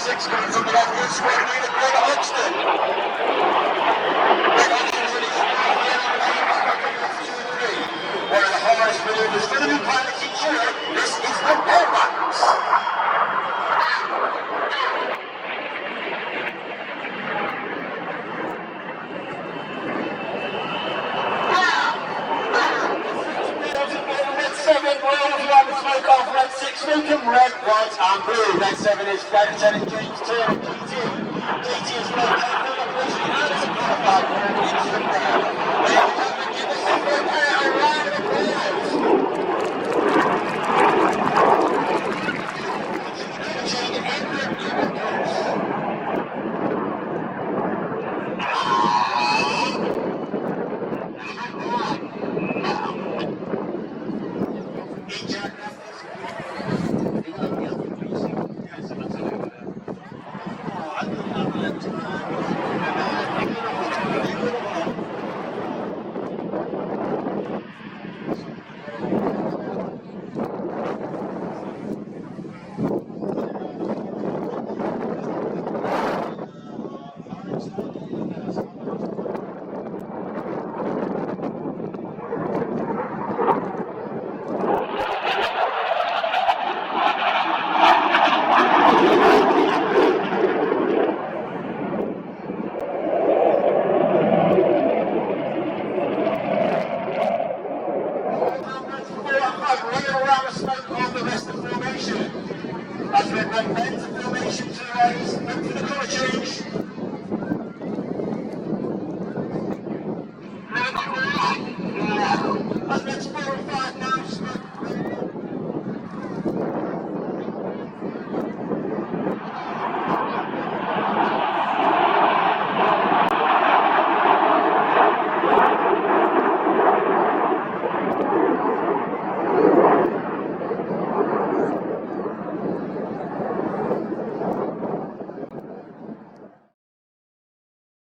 6 comes over that loose way, made it Greg Hoxton. Greg Hoxton really strong here on the team, stuck in this 2-3. One of the hardest maneuvers for the new pilot team here. This is the watermarks. Smoke off red 6, Lucan, red, white and blue. Red 7 is Flight Lieutenant James Turner, GT. GT is well capable of pushing out as a qualified winner into the ground.